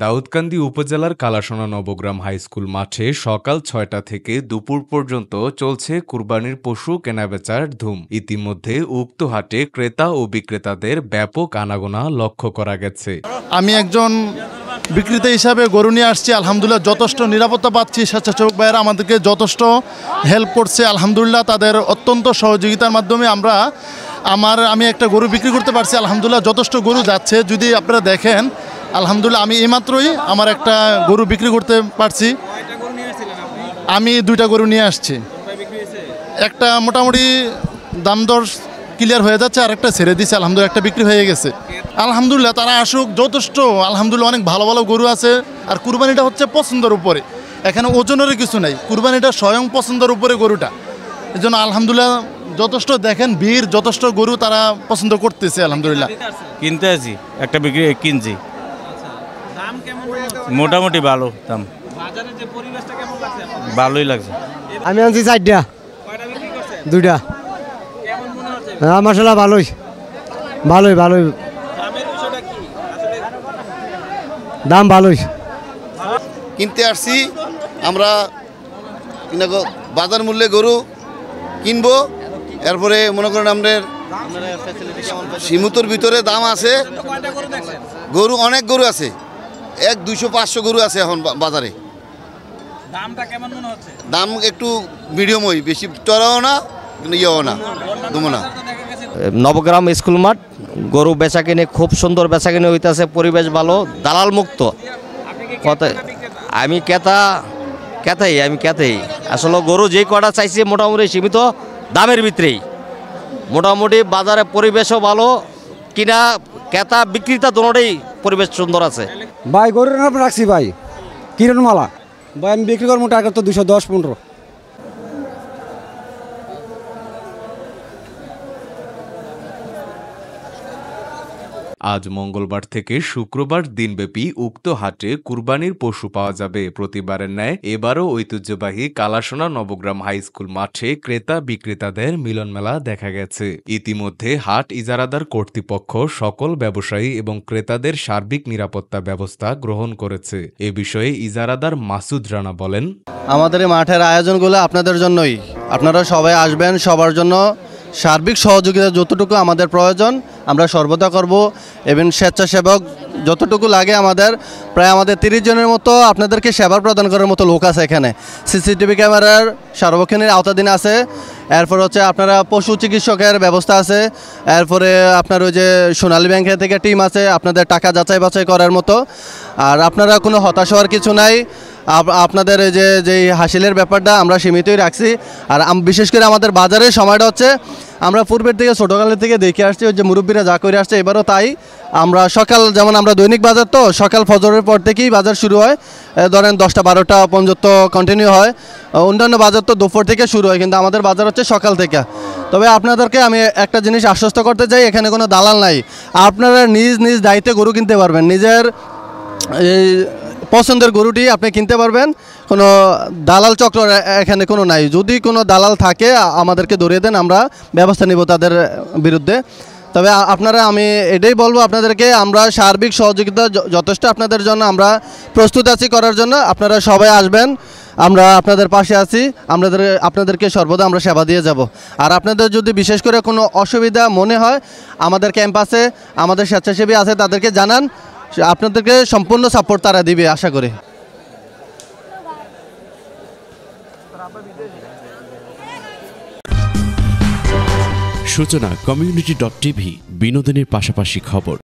দাউদকান্দি উপজেলার কালাসোনা নবগ্রাম হাইস্কুল মাঠে সকাল ৬টা থেকে দুপুর পর্যন্ত চলছে কুরবানির পশু কেনাবেচার ধুম। ইতিমধ্যে উক্ত হাটে ক্রেতা ও বিক্রেতাদের ব্যাপক আনাগোনা লক্ষ্য করা গেছে। আমি একজন বিক্রেতা হিসাবে গরু নিয়ে আসছি, আলহামদুলিল্লাহ যথেষ্ট নিরাপত্তা পাচ্ছি। স্বেচ্ছাসেবক ভাইয়েরা আমাদেরকে যথেষ্ট হেল্প করছে, আলহামদুলিল্লাহ তাদের অত্যন্ত সহযোগিতার মাধ্যমে আমি একটা গরু বিক্রি করতে পারছি। আলহামদুলিল্লাহ যথেষ্ট গরু যাচ্ছে, যদি আপনারা দেখেন আলহামদুলিল্লাহ আমি এইমাত্রই আমার একটা গরু বিক্রি করতে পারছি। আমি 2টা গরু নিয়ে আসছি, একটা মোটামুটি দাম দর ক্লিয়ার হয়ে যাচ্ছে, আর একটা ছেড়ে দিচ্ছে, আলহামদুলিল্লাহ একটা বিক্রি হয়ে গেছে। আলহামদুলিল্লাহ তারা আসুক, যথেষ্ট আলহামদুলিল্লাহ অনেক ভালো ভালো গরু আছে। আর কুরবানিটা হচ্ছে পছন্দের উপরে, এখানে ওজনের কিছু নাই, কুরবানিটা স্বয়ং পছন্দের উপরে গরুটা। এই জন্য আলহামদুলিল্লাহ যথেষ্ট দেখেন ভিড়, যথেষ্ট গরু তারা পছন্দ করতেছে। আলহামদুলিল্লাহ কিনতে আছি, একটা বিক্রি কিনছি, মোটামুটি ভালো দাম, ভালোই লাগছে। আমি আনছি 4টা, 2টা। হ্যাঁ মাশাআল্লাহ ভালোই ভালোই ভালোই দাম ভালোই। কিনতে আসছি আমরা, বাজার মূল্যে গরু কিনবো। এরপরে মনে করেন আমাদের সীমিতর ভিতরে দাম আছে, গরু অনেক গরু আছে, 200-500 গরু আছে এখন বাজারে। দাম একটু মিডিয়ামই, বেশি চড়াও না ইয়েও না, দমো না। নবগ্রাম স্কুল মাঠ, গরু বেচা কিনে খুব সুন্দর বেচা কিনে হইতেছে, পরিবেশ ভালো, দালাল মুক্ত। আমি ক্রেতাই আসলে গরু যে কটা চাইছি মোটামুটি সীমিত দামের ভিতরেই, মোটামুটি বাজারে পরিবেশও ভালো, কিনা ক্রেতা বিক্রেতা দুটোই পরিবেশ সুন্দর আছে। ভাই গরুর নাম রাখছি ভাই কিরণ মালা ভাই, আমি বিক্রি করবো টাকা তো 210-15। আজ মঙ্গলবার থেকে শুক্রবার দিনব্যাপী উক্ত হাটে কুরবানির পশু পাওয়া যাবে। প্রতিবারের ন্যায় এবারও ঐতিহ্যবাহী কালাসোনা নবগ্রাম হাইস্কুল মাঠে ক্রেতা বিক্রেতাদের মিলনমেলা দেখা গেছে। ইতিমধ্যে হাট ইজারাদার কর্তৃপক্ষ সকল ব্যবসায়ী এবং ক্রেতাদের সার্বিক নিরাপত্তা ব্যবস্থা গ্রহণ করেছে। এ বিষয়ে ইজারাদার মাসুদ রানা বলেন, আমাদের এই মাঠের আয়োজনগুলো আপনাদের জন্যই, আপনারা সবাই আসবেন, সবার জন্য সার্বিক সহযোগিতা যতটুকু আমাদের প্রয়োজন আমরা সর্বদা করব। এবং স্বেচ্ছাসেবক যতটুকু লাগে আমাদের, প্রায় আমাদের 30 জনের মতো আপনাদেরকে সেবা প্রদান করার মতো লোক আছে এখানে। সিসিটিভি ক্যামেরার সার্বক্ষণিক আওতাধীন আছে। এরপর হচ্ছে আপনারা পশু চিকিৎসকের ব্যবস্থা আছে। এরপরে আপনার ওই যে সোনালী ব্যাংকের থেকে টিম আছে আপনাদের টাকা যাচাই বাছাই করার মতো। আর আপনারা কোনো হতাশ হওয়ার কিছু নাই। আপনাদের এই যে হাসিলের ব্যাপারটা আমরা সীমিতই রাখছি। আর বিশেষ করে আমাদের বাজারের সময়টা হচ্ছে, আমরা পূর্বের থেকে ছোটোকালের থেকে দেখে আসছি, ওই যে মুরব্বীরা যা করে আসছে এবারও তাই। আমরা সকাল, যেমন আমরা দৈনিক বাজার তো সকাল ফজরের পর থেকেই বাজার শুরু হয়, ধরেন 10টা-12টা পর্যন্ত কন্টিনিউ হয়। অন্যান্য বাজার তো দুপুর থেকে শুরু হয়, কিন্তু আমাদের বাজার হচ্ছে সকাল থেকে। তবে আপনাদেরকে আমি একটা জিনিস আশ্বস্ত করতে চাই, এখানে কোনো দালাল নাই। আপনারা নিজ দায়িত্বে গরু কিনতে পারবেন, নিজের এই পছন্দের গরুটি আপনি কিনতে পারবেন। কোনো দালাল চক্র এখানে কোনো নাই। যদি কোনো দালাল থাকে আমাদেরকে ধরিয়ে দেন, আমরা ব্যবস্থা নিব তাদের বিরুদ্ধে। তবে আমি এটাই বলবো আপনাদেরকে, আমরা সার্বিক সহযোগিতা যথেষ্ট আপনাদের জন্য আমরা প্রস্তুত আছি করার জন্য। আপনারা সবাই আসবেন, আমরা আপনাদের পাশে আছি, আপনাদেরকে সর্বদা আমরা সেবা দিয়ে যাব। আর আপনাদের যদি বিশেষ করে কোনো অসুবিধা মনে হয়, আমাদের ক্যাম্পাসে আমাদের স্বেচ্ছাসেবী আছে, তাদেরকে জানান, আপনাদেরকে সম্পূর্ণ সাপোর্ট তারা দিবে আশা করি। সূচনা community.tv, বিনোদনের পাশাপাশি খবর।